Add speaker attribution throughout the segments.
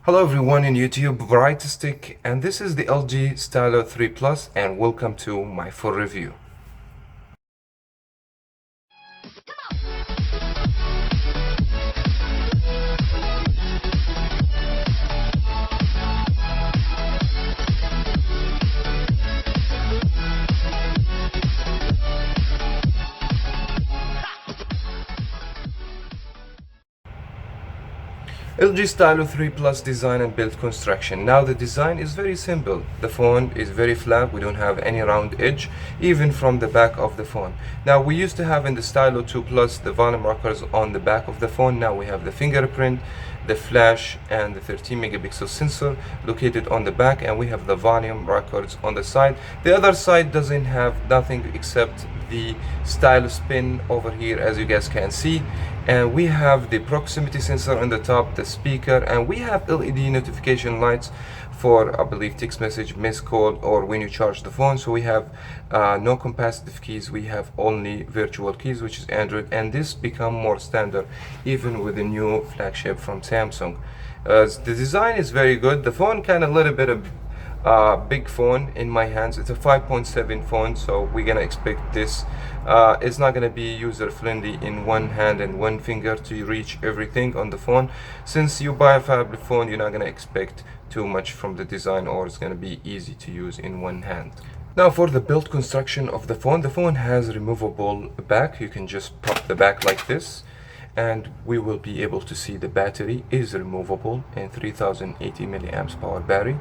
Speaker 1: Hello everyone in YouTube, Variety Stick, and this is the LG Stylo 3 Plus, and welcome to my full review. LG Stylo 3 Plus design and build construction. Now the design is very simple. The phone is very flat. We don't have any round edge even from the back of the phone. Now we used to have in the Stylo 2 Plus the volume rockers on the back of the phone. Now we have the fingerprint, the flash, and the 13 megapixel sensor located on the back, and we have the volume rockers on the side. The other side doesn't have nothing except the stylus pin over here, as you guys can see, and we have the proximity sensor on the top, the speaker, and we have LED notification lights for, I believe, text message, missed call, or when you charge the phone. So we have no capacitive keys, we have only virtual keys, which is Android, and this become more standard even with the new flagship from Samsung. The design is very good. The phone kind of a little bit of big phone in my hands. It's a 5.7 phone, so we're gonna expect this. It's not gonna be user friendly in one hand and one finger to reach everything on the phone. Since you buy a phablet phone, you're not gonna expect too much from the design, or it's gonna be easy to use in one hand. Now for the build construction of the phone has removable back. You can just pop the back like this, and we will be able to see the battery is removable in 3080 milliamps power battery.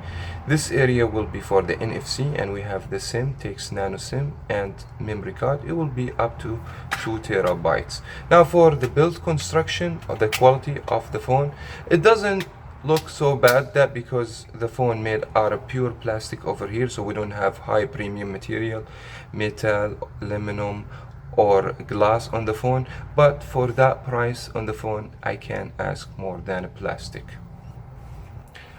Speaker 1: This area will be for the NFC, and we have the SIM, takes nano SIM, and memory card. It will be up to 2 terabytes. Now for the build construction of the quality of the phone, it doesn't look so bad, that because the phone made out of pure plastic over here, so we don't have high premium material, metal, aluminum, or glass on the phone. But for that price on the phone, I can't ask more than a plastic.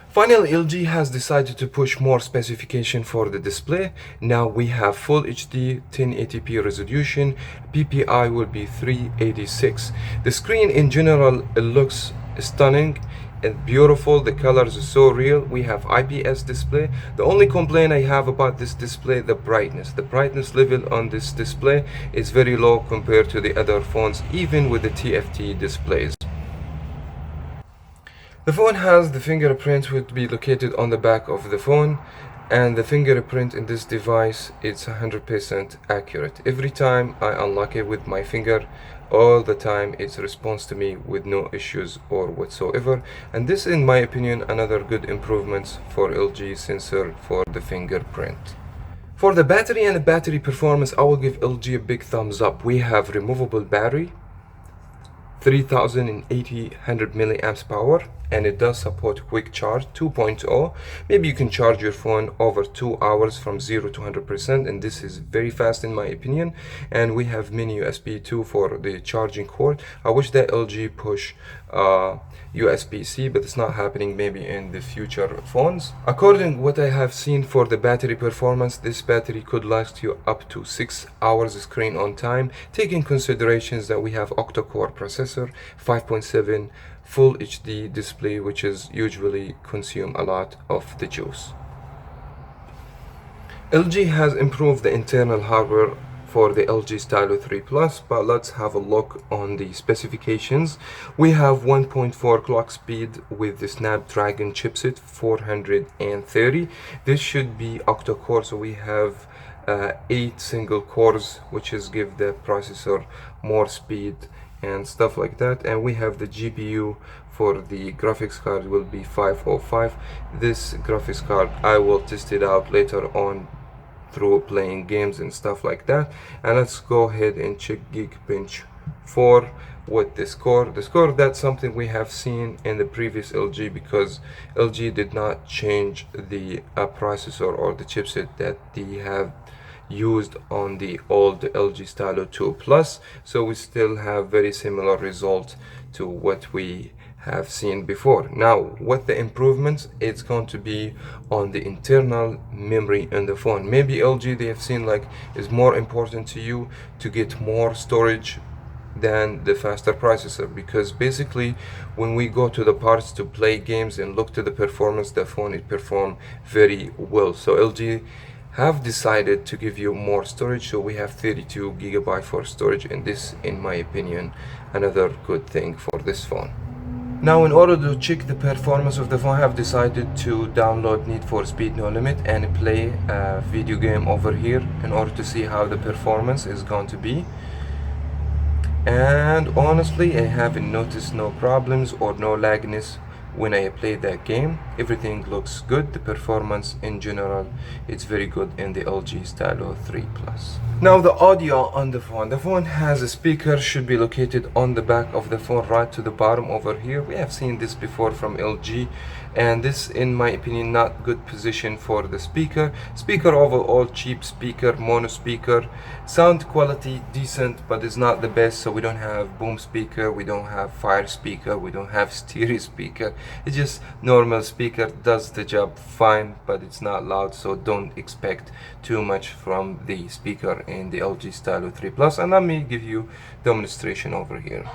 Speaker 1: Finally, LG has decided to push more specification for the display. Now we have Full HD 1080p resolution. PPI will be 386. The screen in general, it looks stunning and beautiful. The colors are so real. We have IPS display. The only complaint I have about this display, the brightness level on this display is very low compared to the other phones, even with the TFT displays. The phone has the fingerprint, which will be located on the back of the phone, and the fingerprint in this device is 100% accurate. Every time I unlock it with my finger, all the time it responds to me with no issues or whatsoever. And this, in my opinion, another good improvements for LG sensor for the fingerprint. For the battery and the battery performance, I will give LG a big thumbs up. We have removable battery, 3080 100 milliamps power, and it does support quick charge 2.0. Maybe you can charge your phone over 2 hours from 0 to 100%, and this is very fast in my opinion. And we have mini USB 2 for the charging cord. I wish that LG push USB-C, but it's not happening, maybe in the future phones. According to what I have seen for the battery performance, this battery could last you up to 6 hours screen on time, taking considerations that we have octa-core processor, 5.7 full HD display, which is usually consume a lot of the juice. LG has improved the internal hardware for the LG Stylo 3 Plus, but let's have a look on the specifications. We have 1.4 clock speed with the Snapdragon chipset 430. This should be octa-core, so we have 8 single cores, which is give the processor more speed and stuff like that. And we have the GPU for the graphics card will be 505. This graphics card, I will test it out later on through playing games and stuff like that. And let's go ahead and check Geekbench 4 with the score. The score, that's something we have seen in the previous LG, because LG did not change the processor or the chipset that they have used on the old LG Stylo 2 Plus, so we still have very similar result to what we have seen before. Now, what the improvements, it's going to be on the internal memory in the phone. Maybe LG, they have seen like is more important to you to get more storage than the faster processor, because basically when we go to the parts to play games and look to the performance, the phone it perform very well. So LG have decided to give you more storage, so we have 32 gigabyte for storage, and this, in my opinion, another good thing for this phone. Now, in order to check the performance of the phone, I have decided to download Need for Speed No Limit and play a video game over here in order to see how the performance is going to be. And honestly, I haven't noticed no problems or no lagness when I play that game. Everything looks good. The performance in general, it's very good in the LG Stylo 3 Plus. Now the audio on the phone. The phone has a speaker, should be located on the back of the phone, right to the bottom over here. We have seen this before from LG, and this, in my opinion, not good position for the speaker. Speaker overall cheap speaker, mono speaker. Sound quality decent, but it's not the best. So we don't have boom speaker, we don't have fire speaker, we don't have stereo speaker. It's just normal speaker, does the job fine, but it's not loud, so don't expect too much from the speaker in the LG Stylo 3 Plus. And let me give you demonstration over here.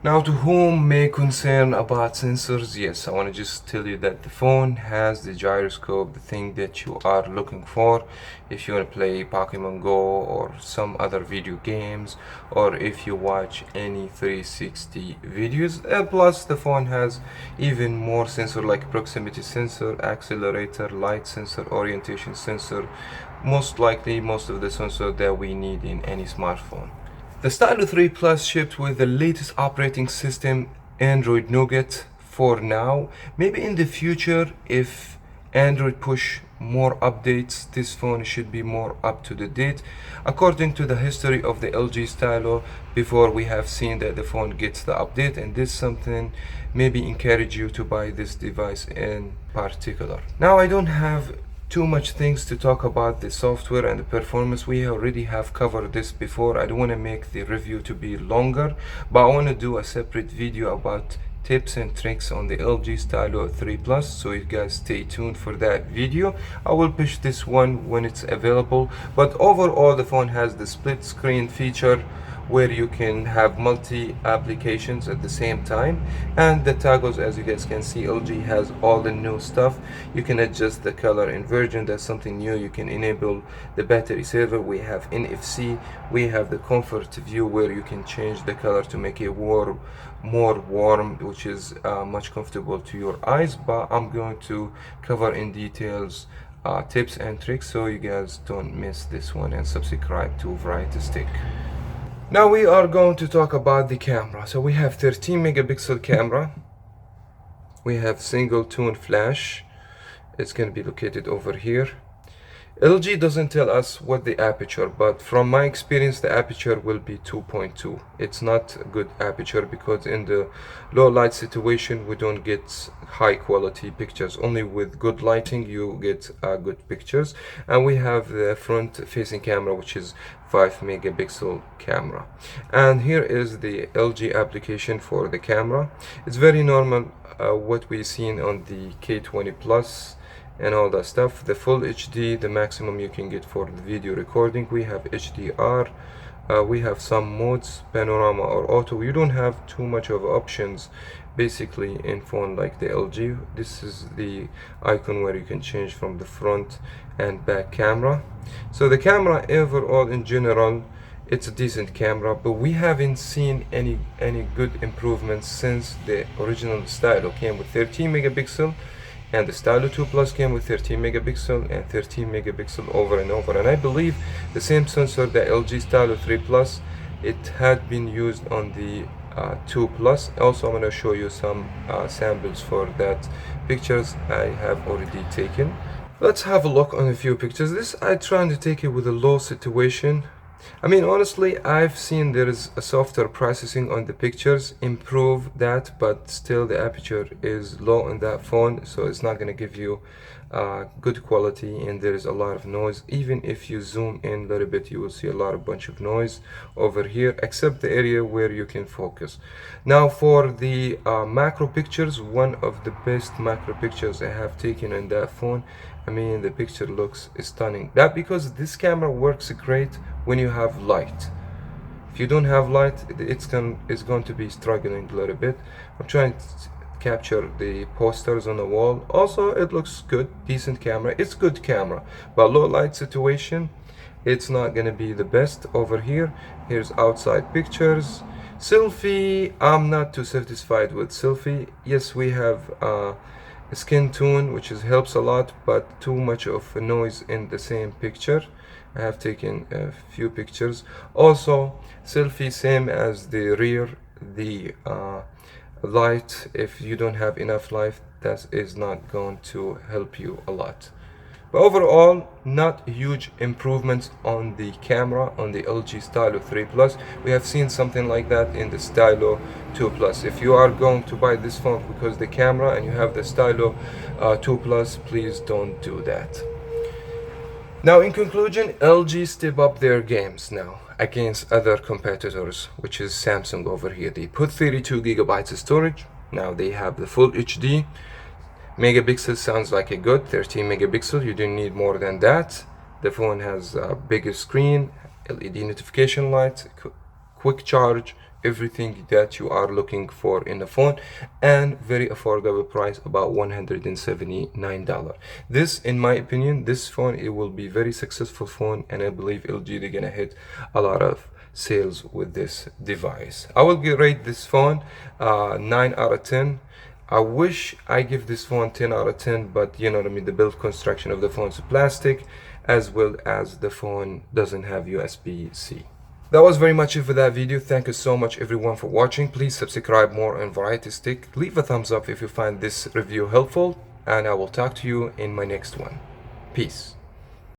Speaker 1: Now, to whom may concern about sensors, yes, I want to just tell you that the phone has the gyroscope, the thing that you are looking for if you want to play Pokemon Go or some other video games, or if you watch any 360 videos. Plus, the phone has even more sensor like proximity sensor, accelerator, light sensor, orientation sensor. Most likely, most of the sensor that we need in any smartphone. The Stylo 3 Plus shipped with the latest operating system, Android Nougat, for now. Maybe in the future, if Android push more updates, this phone should be more up to the date. According to the history of the LG Stylo, before we have seen that the phone gets the update, and this something maybe encourage you to buy this device in particular. Now, I don't have too much things to talk about the software and the performance. We already have covered this before. I don't want to make the review to be longer, but I want to do a separate video about tips and tricks on the LG Stylo 3 Plus, so you guys stay tuned for that video. I will push this one when it's available, but overall the phone has the split screen feature where you can have multi applications at the same time, and the toggles, as you guys can see, LG has all the new stuff. You can adjust the color inversion, that's something new. You can enable the battery saver. We have NFC. We have the comfort view where you can change the color to make it more warm, which is much comfortable to your eyes. But I'm going to cover in details tips and tricks, so you guys don't miss this one, and subscribe to Variety Stick. Now we are going to talk about the camera. So we have 13 megapixel camera. We have single tone flash. It's going to be located over here. LG doesn't tell us what the aperture, but from my experience the aperture will be 2.2. It's not a good aperture because in the low light situation we don't get high quality pictures. Only with good lighting you get good pictures. And we have the front facing camera, which is 5 megapixel camera. And here is the LG application for the camera. It's very normal what we've seen on the K20 Plus and all that stuff. The full HD, the maximum you can get for the video recording. We have HDR. We have some modes, panorama or auto. You don't have too much of options basically in phone like the LG. This is the icon where you can change from the front and back camera. So the camera overall in general, it's a decent camera, but we haven't seen any good improvements since the original Stylo came with 13 megapixel, and the Stylo 2 Plus came with 13 megapixel and 13 megapixel over and over. And I believe the same sensor, the LG Stylo 3 Plus, it had been used on the 2 Plus. Also, I'm going to show you some samples for that pictures I have already taken. Let's have a look on a few pictures. This I trying to take it with a low situation. I mean, honestly, I've seen there is a software processing on the pictures, improve that, but still the aperture is low on that phone, so it's not going to give you good quality, and there is a lot of noise. Even if you zoom in a little bit, you will see a lot of bunch of noise over here, except the area where you can focus. Now for the macro pictures, one of the best macro pictures I have taken on that phone. I mean, the picture looks stunning. That because this camera works great when you have light. If you don't have light, it's going to be struggling a little bit. I'm trying to capture the posters on the wall. Also, it looks good, decent camera. It's good camera, but low light situation, it's not gonna be the best. Over here, here's outside pictures. Selfie, I'm not too satisfied with selfie. Yes, we have skin tone, which helps a lot, but too much of a noise in the same picture. I have taken a few pictures. Also, selfie same as the rear, the light. If you don't have enough light, that is not going to help you a lot. But overall, not huge improvements on the camera on the LG Stylo 3 Plus. We have seen something like that in the Stylo 2 Plus. If you are going to buy this phone because the camera and you have the Stylo 2 Plus, please don't do that. Now in conclusion, LG step up their games now against other competitors, which is Samsung over here. They put 32 gigabytes of storage. Now they have the full HD. Megapixel sounds like a good 13 megapixel. You don't need more than that. The phone has a bigger screen, LED notification lights, quick charge, everything that you are looking for in the phone, and very affordable price, about $179. This, in my opinion, this phone, it will be very successful phone, and I believe LG, they're gonna hit a lot of sales with this device. I will rate this phone 9 out of 10. I wish I give this phone 10 out of 10, but you know what I mean, the build construction of the phone is plastic, as well as the phone doesn't have USB-C. That was very much it for that video. Thank you so much everyone for watching. Please subscribe more on Variety Stick. Leave a thumbs up if you find this review helpful, and I will talk to you in my next one. Peace.